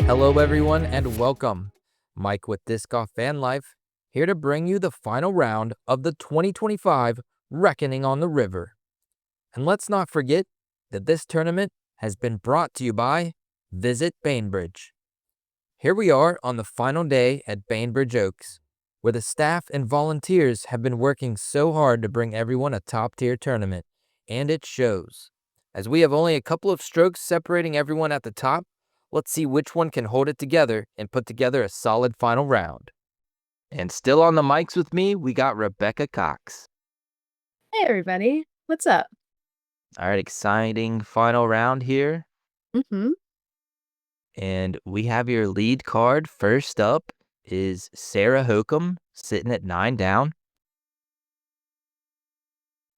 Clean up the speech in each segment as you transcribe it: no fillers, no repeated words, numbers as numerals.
Hello everyone and welcome. Mike with DiscGolfVanLife, here to bring you the final round of the 2025 Reckoning on the River. And let's not forget that this tournament has been brought to you by Visit Bainbridge. Here we are on the final day at Bainbridge Oaks, where the staff and volunteers have been working so hard to bring everyone a top-tier tournament, and it shows. As we have only a couple of strokes separating everyone at the top, let's see which one can hold it together and put together a solid final round. And still on the mics with me, we got Rebecca Cox. Hey everybody, what's up? All right, exciting final round here. Mm-hmm. And we have your lead card. First up is Sarah Hokom, sitting at 9 down.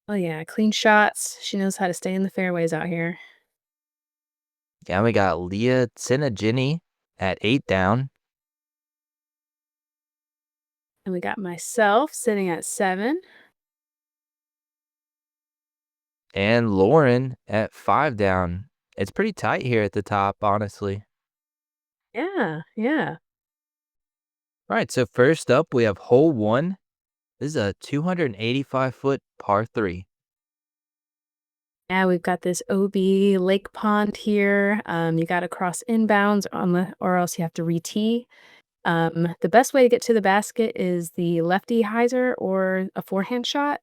Oh yeah, clean shots. She knows how to stay in the fairways out here. And we got Leah Tsinajinnie at 8 down. And we got myself sitting at 7. And Lauren at 5 down. It's pretty tight here at the top, honestly. Yeah. All right, so first up, we have hole 1. This is a 285-foot par 3. Yeah, we've got this OB lake pond here. You got to cross inbounds or else you have to re-tee. The best way to get to the basket is the lefty hyzer or a forehand shot.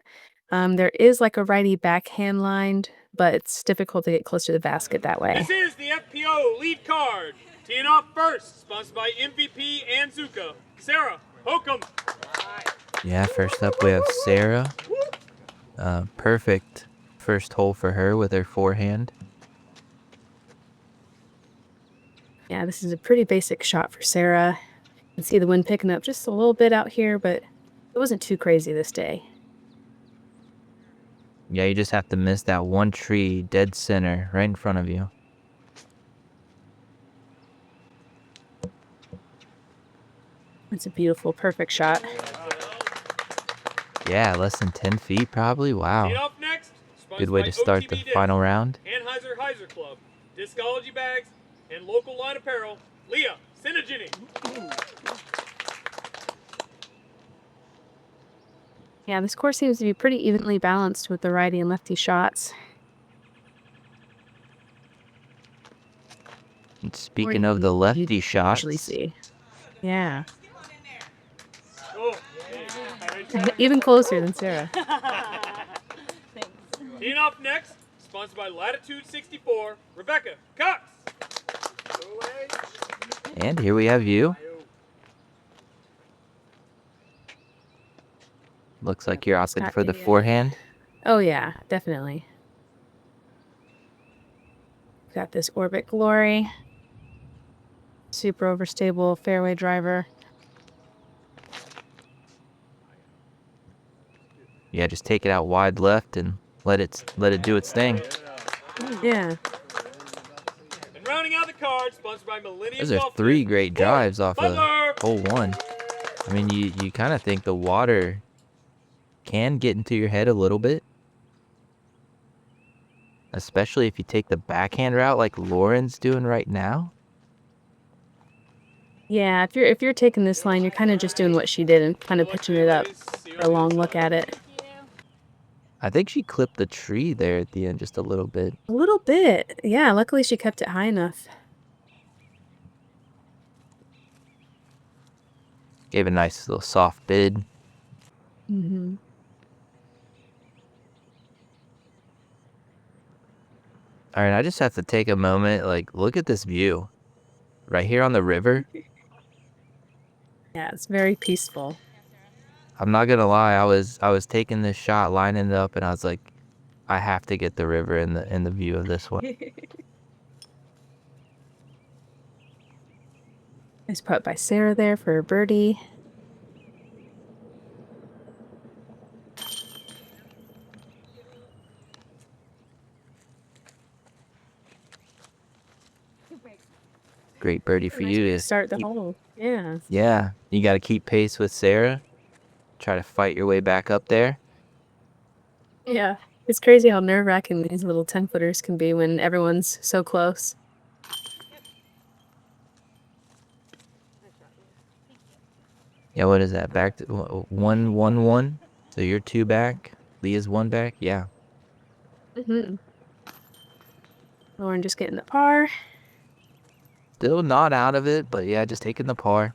There is like a righty backhand line, but it's difficult to get close to the basket that way. This is the FPO lead card. Teeing off first, sponsored by MVP and Zuka. Sarah Hokom. Yeah, first up we have Sarah. Perfect first hole for her with her forehand. Yeah, this is a pretty basic shot for Sarah. You can see the wind picking up just a little bit out here, but it wasn't too crazy this day. Yeah, you just have to miss that one tree dead center right in front of you. It's a beautiful, perfect shot. Yeah, less than 10 feet probably. Wow. Teeing off next, Good way to start the final round. Anheuser Club, Discology bags, and local line apparel. Leah Tsinajinnie. Yeah, this course seems to be pretty evenly balanced with the righty and lefty shots. And speaking of the lefty shots, Actually see. Yeah. Oh. Even closer than Sarah. Teeing off next, sponsored by Latitude 64, Rebecca Cox. and here we have you. Looks like you're opting for the forehand. Oh yeah, definitely. Got this Orbit Glory. Super overstable fairway driver. Yeah, just take it out wide left and let it do its thing. Yeah. And rounding out the card, sponsored by Millennium Those are Golf 3 Kit, great drives off of Butler. hole 1. I mean, you kind of think the water can get into your head a little bit, especially if you take the backhand route like Lauren's doing right now. Yeah, if you're taking this line, you're kind of just doing what she did and kind of pitching it up for a long look at it. I think she clipped the tree there at the end just a little bit. A little bit. Yeah, luckily she kept it high enough. Gave a nice little soft bid. Mm-hmm. All right, I just have to take a moment, like, look at this view. Right here on the river. Yeah, it's very peaceful. I'm not gonna lie, I was taking this shot, lining it up, and I was like, I have to get the river in the view of this one. Nice putt by Sarah there for a birdie. Great birdie for you to start the hole. Yeah. Yeah, you got to keep pace with Sarah. Try to fight your way back up there. Yeah. It's crazy how nerve-wracking these little 10-footers can be when everyone's so close. Yeah, what is that? Back to 1-1-1. So you're 2 back. Leah's 1 back. Yeah. Mm-hmm. Lauren just getting the par. Still not out of it, but yeah, just taking the par.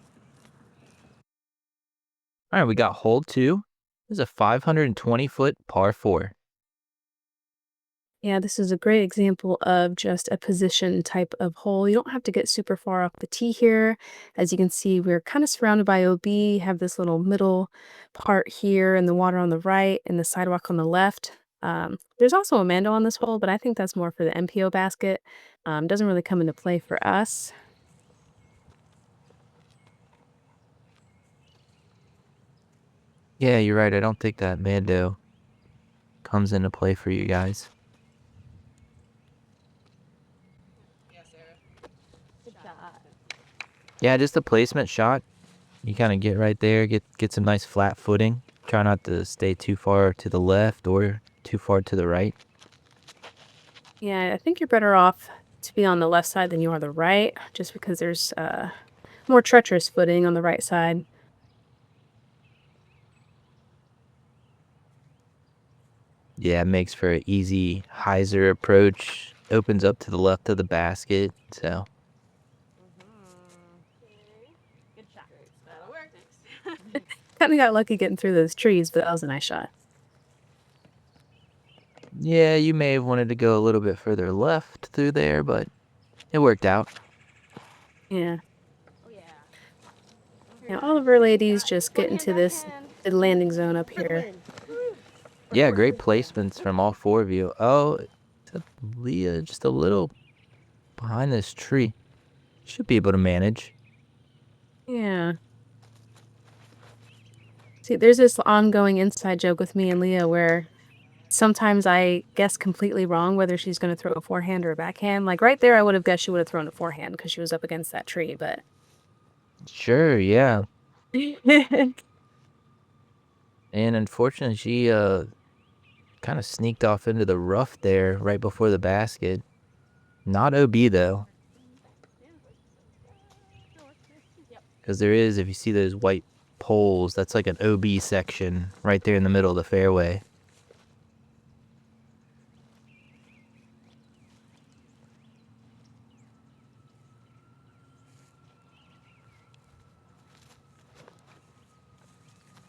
All right, we got hole 2. This is a 520-foot par 4. Yeah, this is a great example of just a position type of hole. You don't have to get super far off the tee here. As you can see, we're kind of surrounded by OB, have this little middle part here and the water on the right and the sidewalk on the left. There's also a Mando on this hole, but I think that's more for the MPO basket. Doesn't really come into play for us. Yeah, you're right. I don't think that Mando comes into play for you guys. Yeah, just a placement shot. You kind of get right there, get some nice flat footing. Try not to stay too far to the left or too far to the right. Yeah, I think you're better off to be on the left side than you are the right, just because there's more treacherous footing on the right side. Yeah, it makes for an easy hyzer approach. Opens up to the left of the basket, so. Good shot. That'll work. Kind of got lucky getting through those trees, but that was a nice shot. Yeah, you may have wanted to go a little bit further left through there, but it worked out. Yeah. Now all of our ladies just get into this landing zone up here. Yeah, great placements from all 4 of you. Oh, Leah just a little behind this tree. Should be able to manage. Yeah. See, there's this ongoing inside joke with me and Leah where sometimes I guess completely wrong whether she's going to throw a forehand or a backhand. Like right there, I would have guessed she would have thrown a forehand because she was up against that tree, but... Sure, yeah. And unfortunately, she kind of sneaked off into the rough there right before the basket. Not OB, though. Because there is, if you see those white poles, that's like an OB section right there in the middle of the fairway.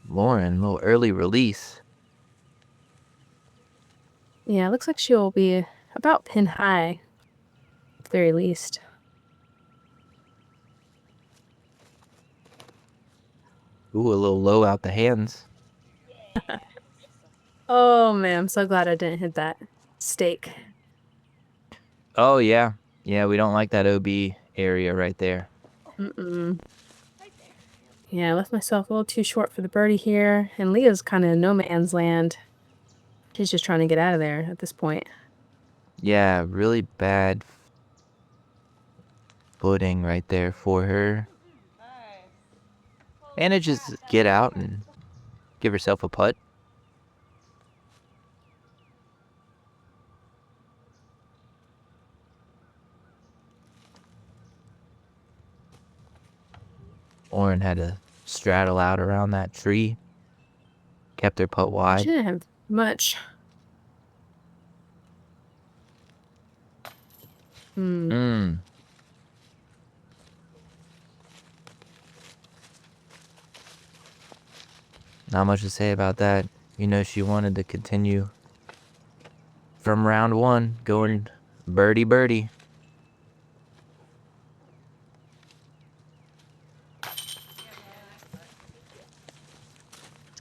Lauren, a little early release. Yeah, it looks like she'll be about pin high, at the very least. Ooh, a little low out the hands. Oh man, I'm so glad I didn't hit that stake. Oh, yeah. Yeah, we don't like that OB area right there. Mm-mm. Yeah, I left myself a little too short for the birdie here, and Leah's kind of in no man's land. She's just trying to get out of there at this point. Yeah, really bad footing right there for her. Manages to get out and give herself a putt. Lauren had to straddle out around that tree. Kept her putt She wide. didn't have much. Not much to say about that. You know, she wanted to continue from round 1, going birdie birdie.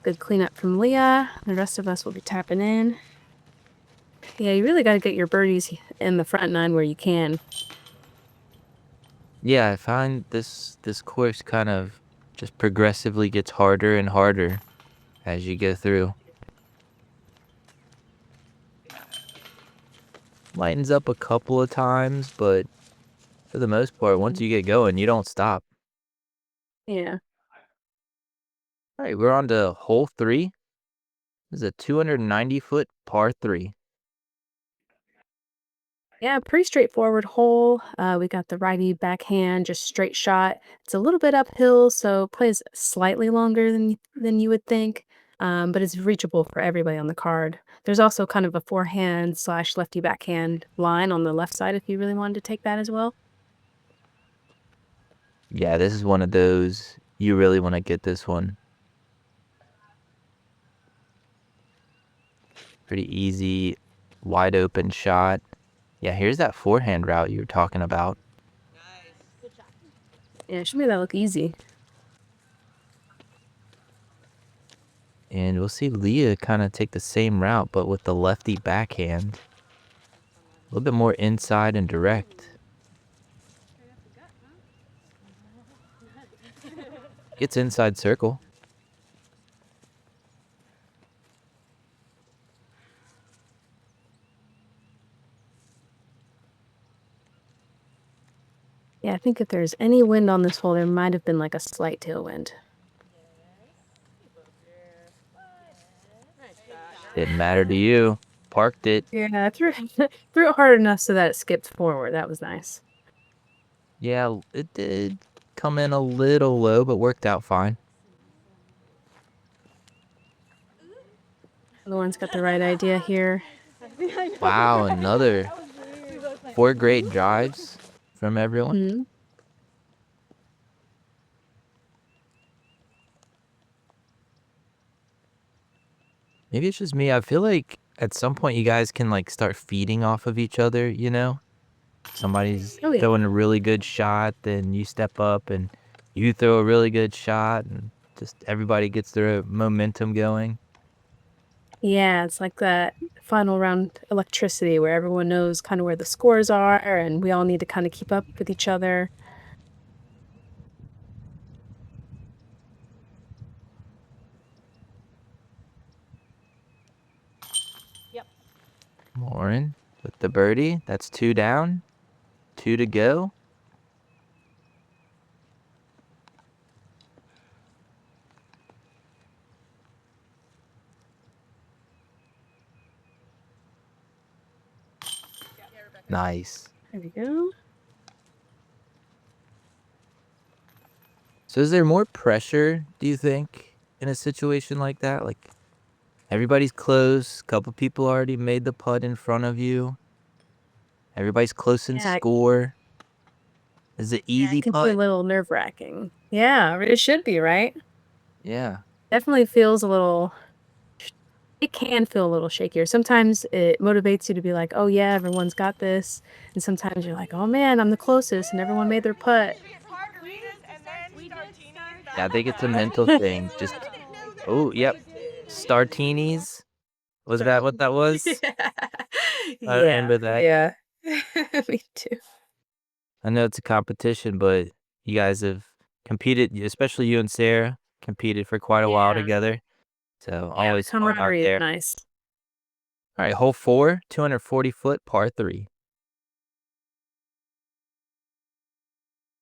Good cleanup from Leah. The rest of us will be tapping in. Yeah, you really got to get your birdies in the front 9 where you can. Yeah, I find this course kind of just progressively gets harder and harder as you go through. Lightens up a couple of times, but for the most part, once you get going, you don't stop. Yeah. All right, we're on to hole 3. This is a 290-foot par 3. Yeah, pretty straightforward hole. We got the righty backhand, just straight shot. It's a little bit uphill, so plays slightly longer than you would think, but it's reachable for everybody on the card. There's also kind of a forehand slash lefty backhand line on the left side if you really wanted to take that as well. Yeah, this is one of those, you really want to get this one. Pretty easy, wide open shot. Yeah, here's that forehand route you were talking about. Yeah, it should make that look easy. And we'll see Leah kind of take the same route, but with the lefty backhand. A little bit more inside and direct. Gets inside circle. Yeah, I think if there's any wind on this hole, there might have been like a slight tailwind. Didn't matter to you. Parked it. Yeah, I threw threw it hard enough so that it skipped forward. That was nice. Yeah, it did come in a little low, but worked out fine. Lauren's got the right idea here. Wow, another 4 great drives from everyone. Mhm. Maybe it's just me. I feel like at some point you guys can like start feeding off of each other, you know? Somebody's Oh, yeah. throwing a really good shot, then you step up and you throw a really good shot, and just everybody gets their momentum going. Yeah, it's like that final round electricity where everyone knows kind of where the scores are and we all need to kind of keep up with each other. Lauren with the birdie. That's 2 down, 2 to go. Nice. There we go. So is there more pressure, do you think, in a situation like that? Like everybody's close, couple people already made the putt in front of you. Everybody's close in Yeah, score. Is it yeah, easy it can be a putt? little nerve-wracking. Yeah, it should be, right? Yeah. Definitely feels a little, it can feel a little shakier. Sometimes it motivates you to be like, oh yeah, everyone's got this. And sometimes you're like, oh man, I'm the closest and everyone made their putt. Yeah, I think it's a mental thing. Just, oh, yep. Startinis. Was that what that was? I remember that. Yeah. Me too. I know it's a competition, but you guys have competed, especially you and Sarah, competed for quite a while Yeah. together. So always fun out Camaraderie there. is nice. All right, hole 4, 240-foot par 3.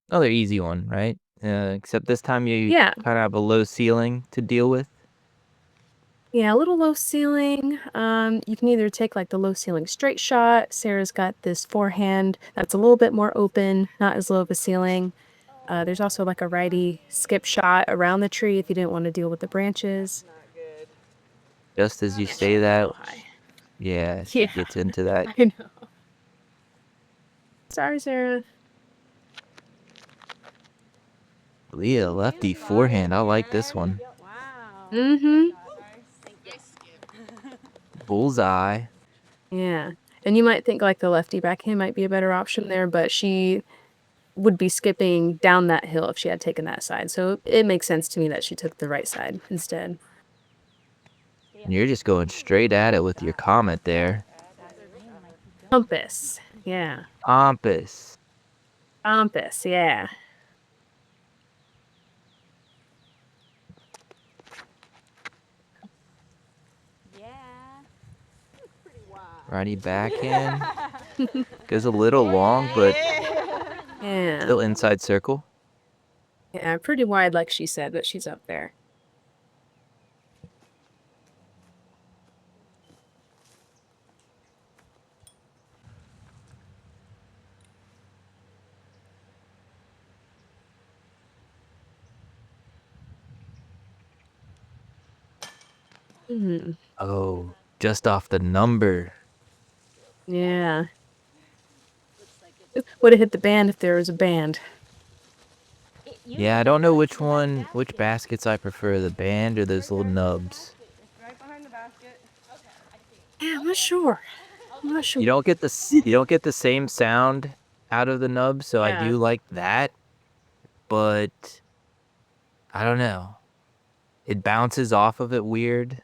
Another easy one, right? Except this time you Yeah. kind of have a low ceiling to deal with. Yeah, a little low ceiling. You can either take like the low ceiling straight shot. Sarah's got this forehand that's a little bit more open, not as low of a ceiling. There's also like a righty skip shot around the tree if you didn't want to deal with the branches. Just as you say that, High. yeah, she Yeah. gets into that. I know. Sorry, Sarah. Leah, lefty forehand. I like this one. Mm-hmm. Bullseye. Yeah. And you might think like the lefty backhand might be a better option there, but she would be skipping down that hill if she had taken that side. So it makes sense to me that she took the right side instead. And you're just going straight at it with your comment there. Compass. Yeah. Compass. Compass, yeah. Righty backhand. Goes a little long, but Yeah. still inside circle. Yeah, pretty wide like she said, but she's up there. Mhm. Oh, just off the number. Yeah. Would have hit the band if there was a band. Yeah, I don't know which baskets I prefer, the band or those little nubs. Yeah, I'm not sure. I'm not sure. You don't get the same sound out of the nub, so I Yeah. do like that. But I don't know. It bounces off of it weird.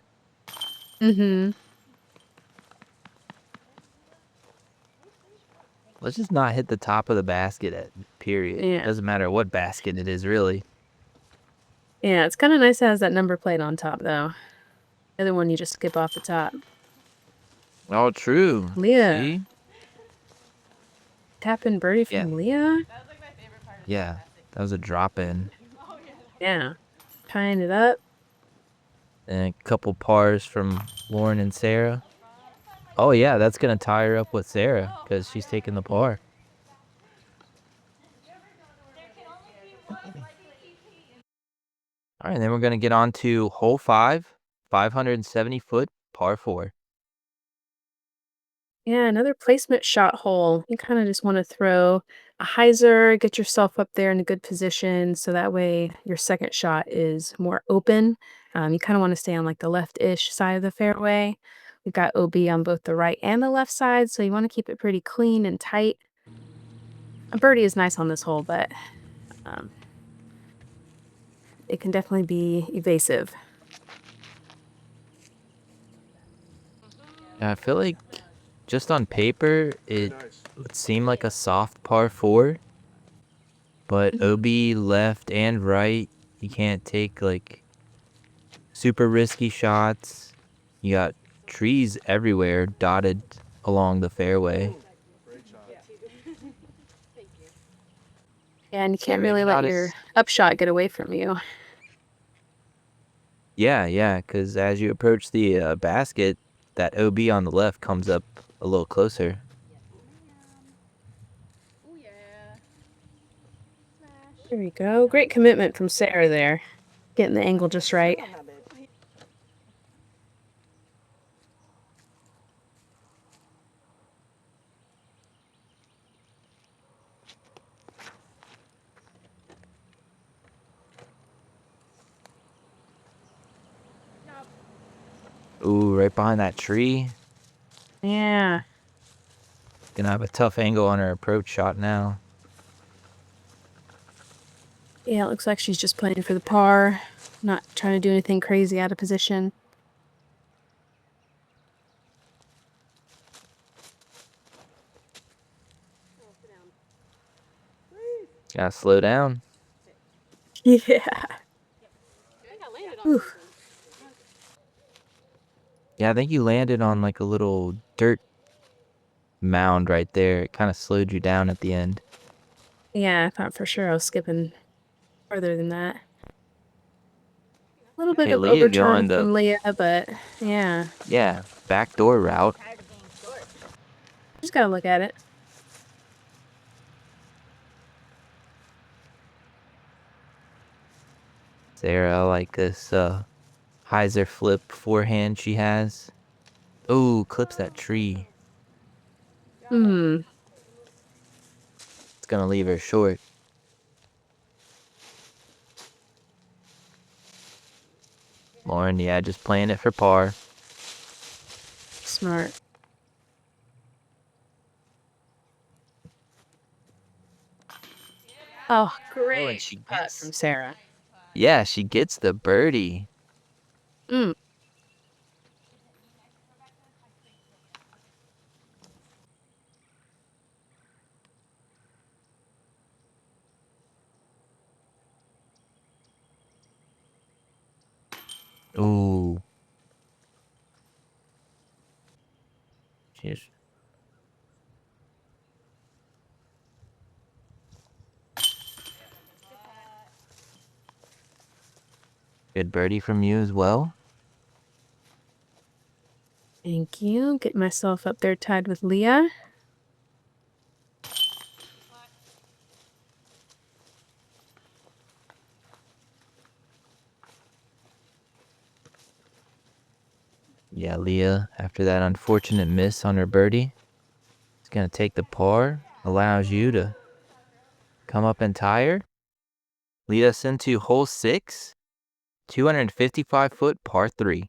Mm-hmm. Let's just not hit the top of the basket period. Yeah. Doesn't matter what basket it is, really. Yeah, it's kind of nice it has that number plate on top, though. The other one, you just skip off the top. Oh, true. Leah. See? Tap-in birdie Yeah. from Leah? Yeah, that was a drop-in. Yeah. Tying it up. And a couple pars from Lauren and Sarah. Oh, yeah, that's going to tie her up with Sarah because she's taking the par. All right, then we're going to get on to hole 5, 570-foot par 4. Yeah, another placement shot hole. You kind of just want to throw a hyzer, get yourself up there in a good position so that way your second shot is more open. You kind of want to stay on like the left-ish side of the fairway. We've got OB on both the right and the left side, so you want to keep it pretty clean and tight. A birdie is nice on this hole, but it can definitely be evasive. I feel like just on paper, it would seem like a soft par 4. But OB left and right, you can't take like super risky shots. You got trees everywhere dotted along the fairway. Yeah, and you can't really Not let as- your upshot get away from you. Yeah, because as you approach the basket, that OB on the left comes up a little closer. There we go. Great commitment from Sarah there. Getting the angle just right. Ooh, right behind that tree. Yeah. Gonna have a tough angle on her approach shot now. Yeah, it looks like she's just playing for the par. Not trying to do anything crazy out of position. Gotta slow down. Yeah. Ooh. Yeah, I think you landed on like a little dirt mound right there. It kind of slowed you down at the end. Yeah, I thought for sure I was skipping further than that. A little bit Okay, of Leah overturn going the from Leah, but yeah. backdoor route. Just gotta look at it. Sarah, I like this hyzer flip forehand she has. Ooh, clips that tree. Hmm. It's gonna leave her short. Lauren, yeah, just playing it for par. Smart. Oh, great. and she putt gets- from Sarah. Yeah, she gets the birdie. Mm. Ooh. She's good birdie from you as well. Thank you. Get myself up there tied with Leah. Yeah, Leah, after that unfortunate miss on her birdie, is going to take the par, allows you to come up and tie her. Lead us into hole 6, 255-foot par 3.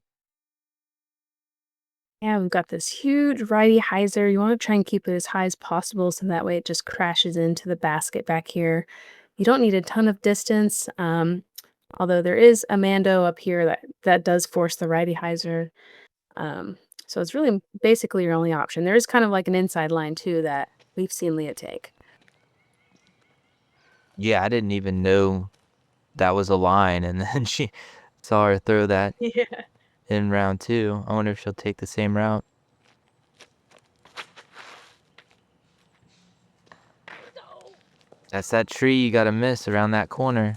Yeah, we've got this huge righty hyzer. You want to try and keep it as high as possible so that way it just crashes into the basket back here. You don't need a ton of distance, although there is a Mando up here that does force the righty hyzer. So it's really basically your only option. There is kind of like an inside line too that we've seen Leah take. Yeah, I didn't even know that was a line, and then she saw her throw that Yeah. in round 2. I wonder if she'll take the same route. That's that tree you gotta miss around that corner.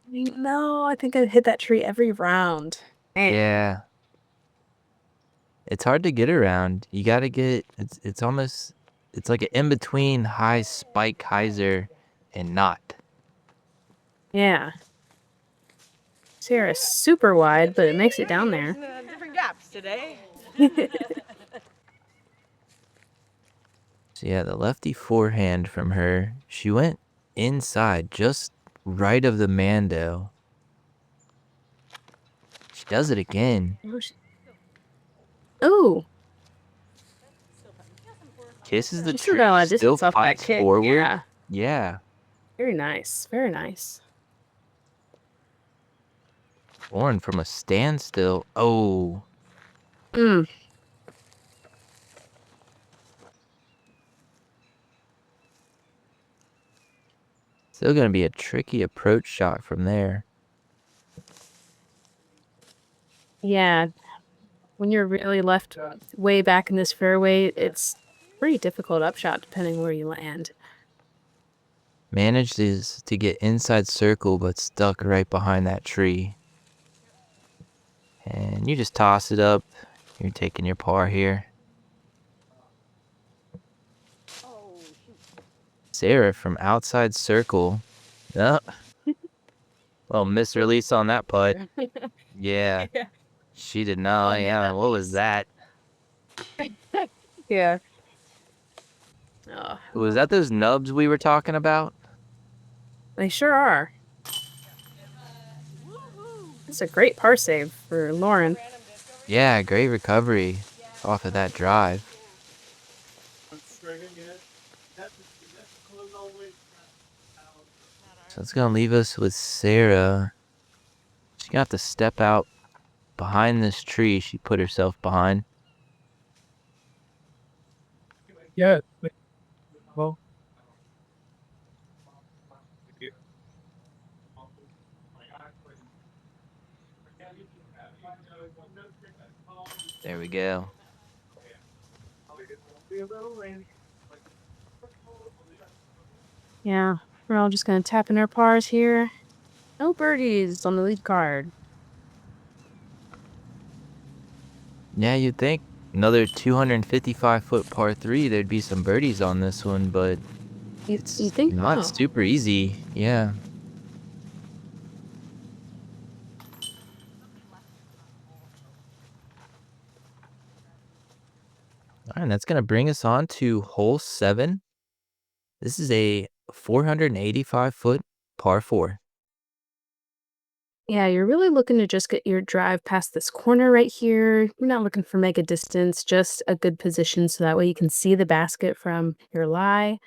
No, I think I hit that tree every round. Man. Yeah. It's hard to get around. You gotta get, it's almost, it's like an in-between high spike hyzer and not. Yeah. Sarah's super wide, but it makes it down there. Different gaps today. So yeah, the lefty forehand from her, she went inside, just right of the Mando. She does it again. Oh, Kisses the she still tree, got a lot of still distance off that fights kick. forward. Yeah. Yeah. Very nice. Very nice. Born from a standstill. Oh. Mm. Still gonna be a tricky approach shot from there. Yeah. When you're really left way back in this fairway, it's pretty difficult upshot depending where you land. Managed to get inside circle, but stuck right behind that tree. And you just toss it up. You're taking your par here. Sarah from outside circle. Oh. Well, misrelease on that putt. Yeah. She did not. Yeah, what was that? Yeah. Oh, Was that those nubs we were talking about? they sure are. It's a great par save for Lauren. Yeah, great recovery off of that drive. So it's going to leave us with Sarah. She's going to have to step out behind this tree she put herself behind. Yeah. Well. There we go. Yeah. We're all just going to tap in our pars here. No birdies on the lead card. Yeah, you'd think another 255-foot par 3, there'd be some birdies on this one, but You think? not Oh. super easy. Yeah. All right, that's going to bring us on to hole 7. This is a 485-foot par 4. Yeah, you're really looking to just get your drive past this corner right here. You're not looking for mega distance, just a good position so that way you can see the basket from your lie.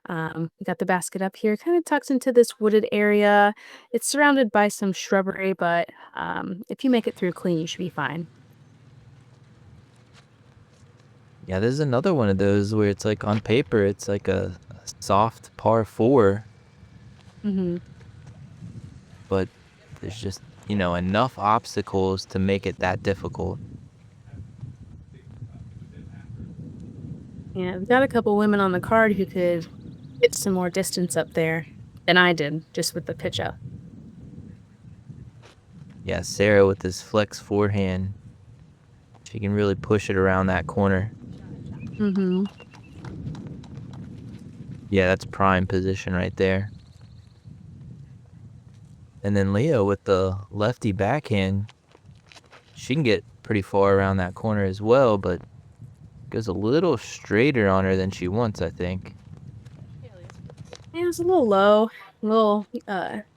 We got the basket up here, kind of tucks into this wooded area. It's surrounded by some shrubbery, but if you make it through clean, you should be fine. Yeah, there's another one of those where it's like on paper, it's like a soft par 4, Mm-hmm. but there's just, enough obstacles to make it that difficult. Yeah, we've got a couple women on the card who could get some more distance up there than I did, just with the pitch up. Yeah, Sarah with this flex forehand, she can really push it around that corner. Mm-hmm. Yeah, that's prime position right there. And then Leah with the lefty backhand, she can get pretty far around that corner as well, but goes a little straighter on her than she wants, I think. It was a little low, a little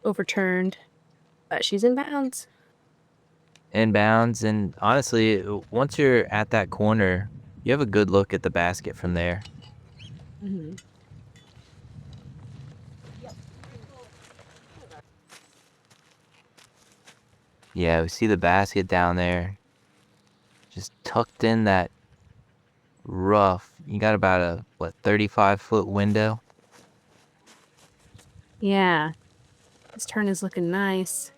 overturned, but she's in bounds. Inbounds, and honestly, once you're at that corner, you have a good look at the basket from there. Mm-hmm. Yeah, we see the basket down there, just tucked in that rough. You got about a, what, 35-foot window? Yeah, this turn is looking nice.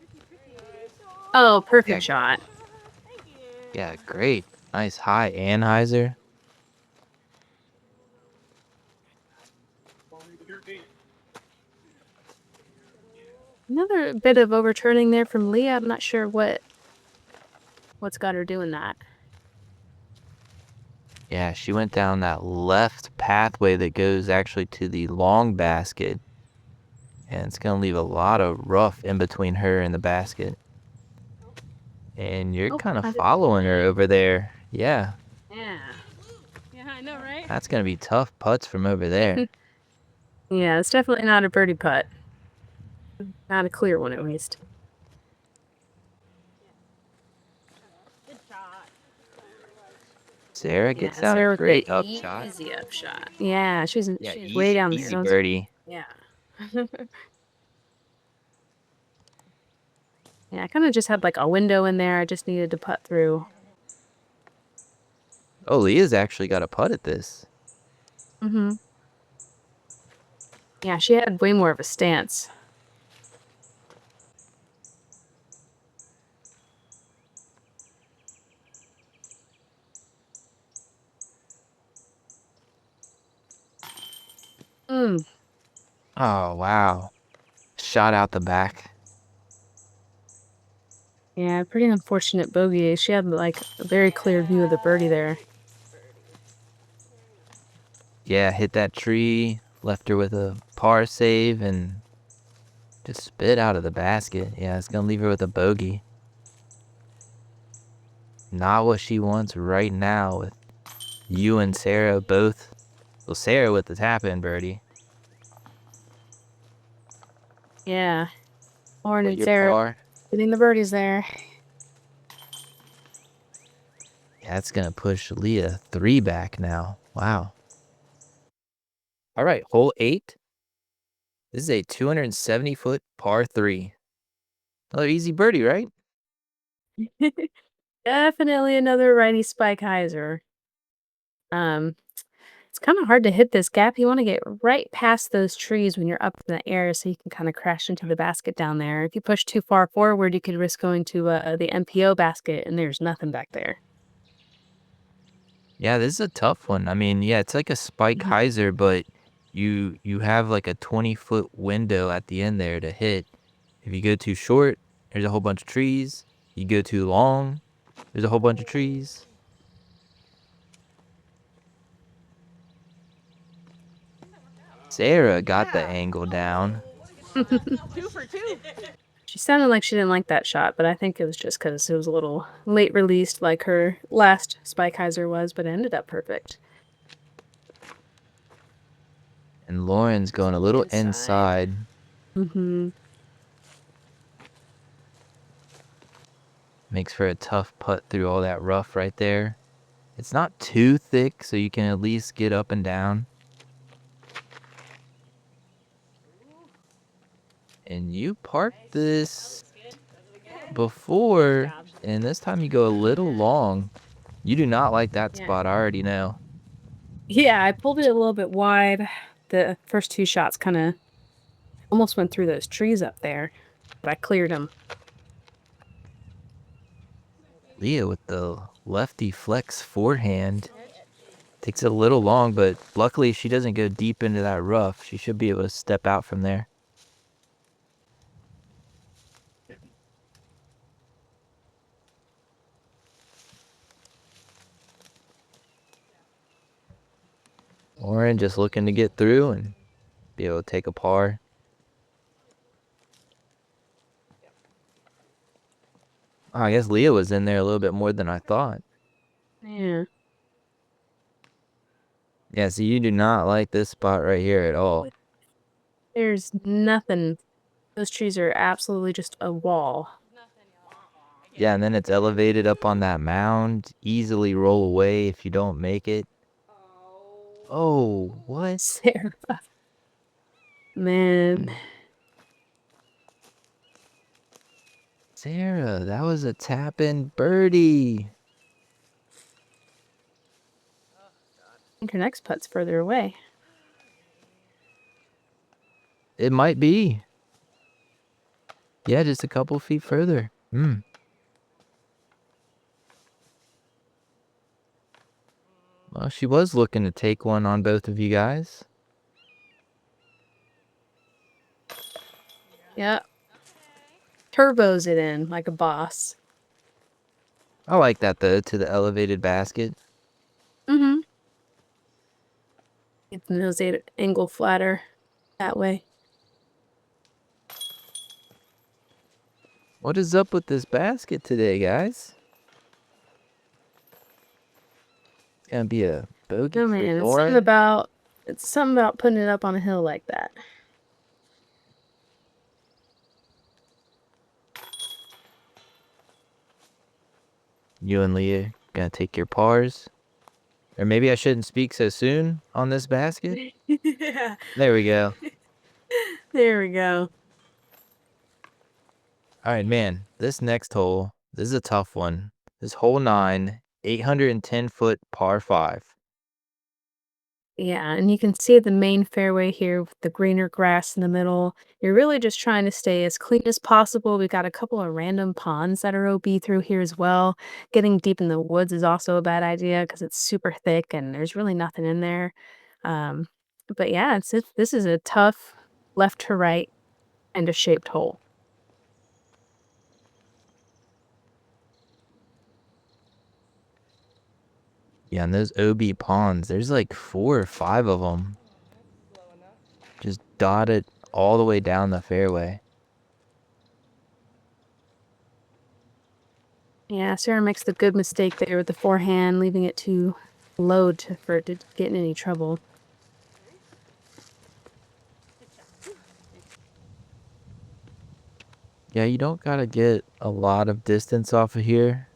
Oh, perfect shot. Yeah, great. Nice high anhyzer. Another bit of overturning there from Leah. I'm not sure what's got her doing that. Yeah, she went down that left pathway that goes actually to the long basket. And it's going to leave a lot of rough in between her and the basket. And you're kind of following her over there. Yeah. Yeah. Yeah, I know, right? That's going to be tough putts from over there. Yeah, it's definitely not a birdie putt. Not a clear one, at least. Good shot. Sarah gets out a great upshot. Easy upshot. Yeah, she's Easy, way down there. easy birdie. Yeah. Yeah, I kind of just had like a window in there. I just needed to putt through. Oh, Leah's actually got a putt at this. Mm-hmm. Yeah, she had way more of a stance. Oh, wow. Shot out the back. Yeah, pretty unfortunate bogey. She had like a very clear view of the birdie there. Yeah, hit that tree, left her with a par save, and just spit out of the basket. Yeah, it's going to leave her with a bogey. Not what she wants right now with you and Sarah both. Well, Sarah with the tap-in birdie. Yeah. Lauren and Sarah getting the birdies there. Yeah, that's going to push Leah 3 back now. Wow. All right, hole 8. This is a 270-foot par 3. Another easy birdie, right? Definitely another righty spike hyzer. It's kind of hard to hit this gap. You want to get right past those trees when you're up in the air so you can kind of crash into the basket down there. If you push too far forward, you could risk going to the FPO basket, and there's nothing back there. Yeah, this is a tough one. I mean, yeah, it's like a spike hyzer, but you have like a 20-foot window at the end there to hit. If you go too short, there's a whole bunch of trees. You go too long, there's a whole bunch of trees. Sarah got the angle down. 2 for 2. She sounded like she didn't like that shot, but I think it was just because it was a little late released like her last spike hyzer was, but it ended up perfect. And Lauren's going a little inside. Mm-hmm. Makes for a tough putt through all that rough right there. It's not too thick, so you can at least get up and down. And you parked this before, and this time you go a little long. You do not like that spot, I already know. Yeah, I pulled it a little bit wide. The first 2 shots kind of almost went through those trees up there, but I cleared them. Leah with the lefty flex forehand. Takes it a little long, but luckily she doesn't go deep into that rough. She should be able to step out from there. Lauren just looking to get through and be able to take a par. Oh, I guess Leah was in there a little bit more than I thought. Yeah. Yeah, so you do not like this spot right here at all. There's nothing. Those trees are absolutely just a wall. Yeah, and then it's elevated up on that mound. Easily roll away if you don't make it. Oh, what? Sarah. Man. Sarah, that was a tap-in birdie. I think her next putt's further away. It might be. Yeah, just a couple feet further. Well, she was looking to take one on both of you guys. Yep. Turbos it in like a boss. I like that, though, to the elevated basket. Mm-hmm. Get the nose angle flatter that way. What is up with this basket today, guys? It's gonna be a bogey Oh for man, Nora. it's something about putting it up on a hill like that. You and Leah gonna take your pars. Or maybe I shouldn't speak so soon on this basket. Yeah. There we go. There we go. All right, man. This next hole, this is a tough one. This hole 9, 810-foot par 5. Yeah, and you can see the main fairway here with the greener grass in the middle. You're really just trying to stay as clean as possible. We've got a couple of random ponds that are OB through here as well. Getting deep in the woods is also a bad idea because it's super thick and there's really nothing in there. Um, but yeah, this is a tough left to right kind of shaped hole. Yeah, and those OB ponds, there's like 4 or 5 of them. Just dotted all the way down the fairway. Yeah, Sarah makes the good mistake there with the forehand, leaving it too low for it to get in any trouble. Yeah, you don't gotta get a lot of distance off of here.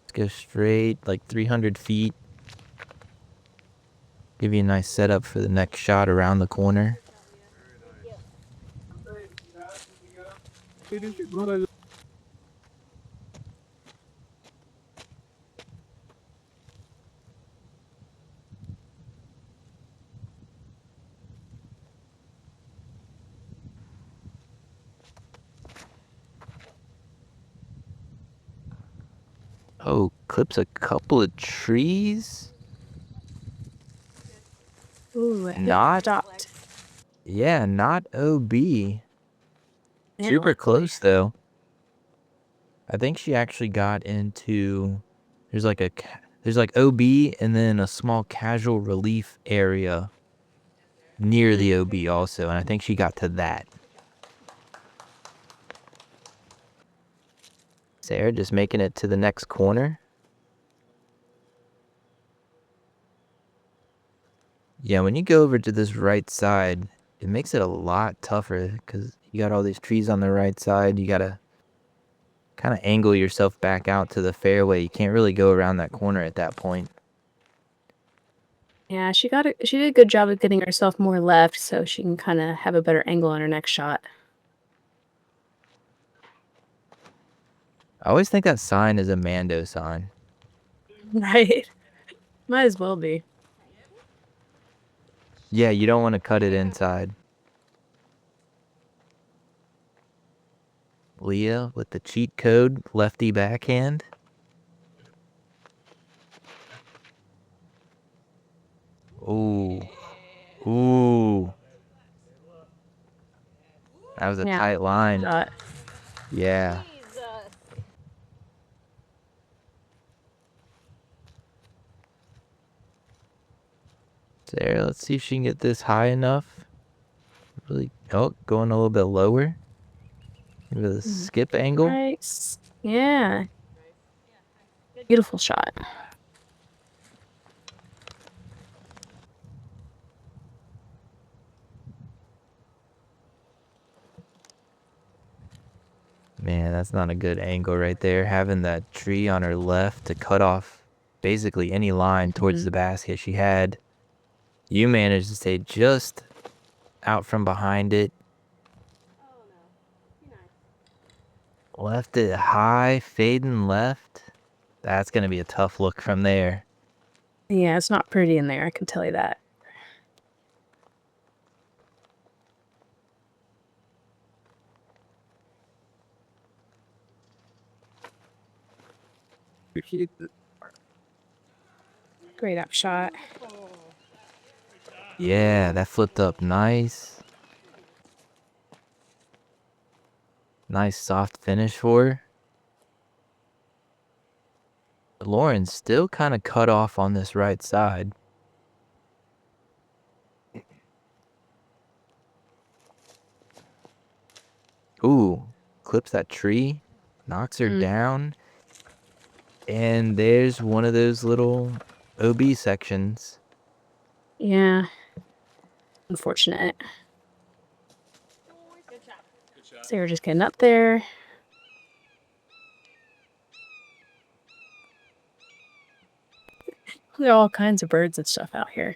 Let's go straight, like 300 feet. Give you a nice setup for the next shot around the corner. Oh, clips a couple of trees. Ooh, it Not- stopped. Yeah, not OB. Yeah, Super close though. I think she actually got into. There's like OB and then a small casual relief area near the OB also, and I think she got to that. Sarah just making it to the next corner. Yeah, when you go over to this right side, it makes it a lot tougher because you got all these trees on the right side. You gotta kind of angle yourself back out to the fairway. You can't really go around that corner at that point. Yeah, she did a good job of getting herself more left so she can kind of have a better angle on her next shot. I always think that sign is a Mando sign. Right. Might as well be. Yeah, you don't want to cut it inside. Leah with the cheat code lefty backhand. Ooh. Ooh. That was a Yeah. tight line. Shot. Yeah. Sarah, let's see if she can get this high enough. Really, oh, going a little bit lower. With a skip angle. Nice. Yeah. Beautiful shot. Man, that's not a good angle right there. Having that tree on her left to cut off basically any line towards the basket she had. You managed to stay just out from behind it. Left it high, fading left. That's going to be a tough look from there. Yeah, it's not pretty in there, I can tell you that. Great up shot. Yeah, that flipped up nice. Nice soft finish for her. Lauren's still kind of cut off on this right side. Ooh, clips that tree, knocks her down. And there's one of those little OB sections. Yeah. Unfortunate. Sarah just getting up there. There are all kinds of birds and stuff out here.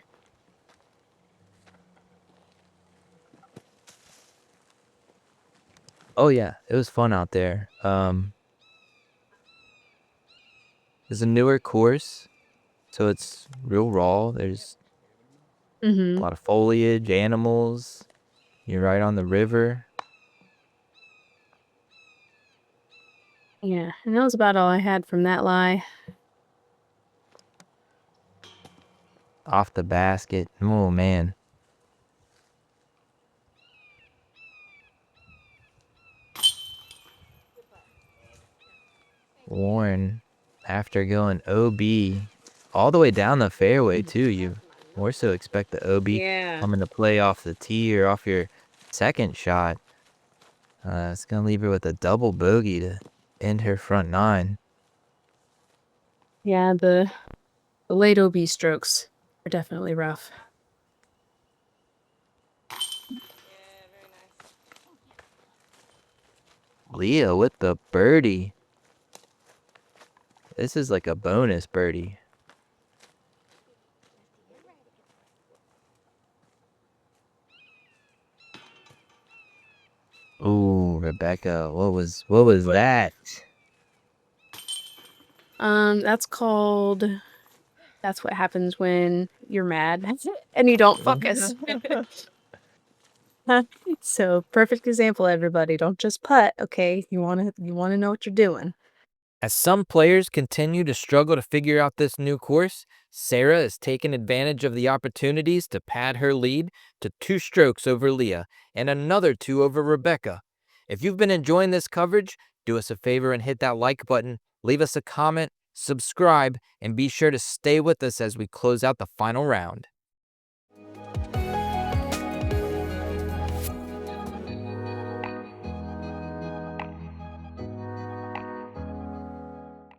Oh yeah, it was fun out there. It's a newer course, so it's real raw. There's a lot of foliage, animals. You're right on the river. Yeah, and that was about all I had from that lie. Off the basket. Oh man. Warren, after going OB all the way down the fairway too, you more so expect the OB coming to play off the tee or off your second shot. It's gonna leave her with a double bogey to end her front nine. Yeah, the late OB strokes are definitely rough. Leah with the birdie. This is like a bonus birdie. Ooh, Rebecca, what was that? That's what happens when you're mad and you don't focus. So, perfect example, everybody. Don't just putt, okay? You want to know what you're doing. As some players continue to struggle to figure out this new course, Sarah is taking advantage of the opportunities to pad her lead to 2 strokes over Leah and another 2 over Rebecca. If you've been enjoying this coverage, do us a favor and hit that like button, leave us a comment, subscribe, and be sure to stay with us as we close out the final round.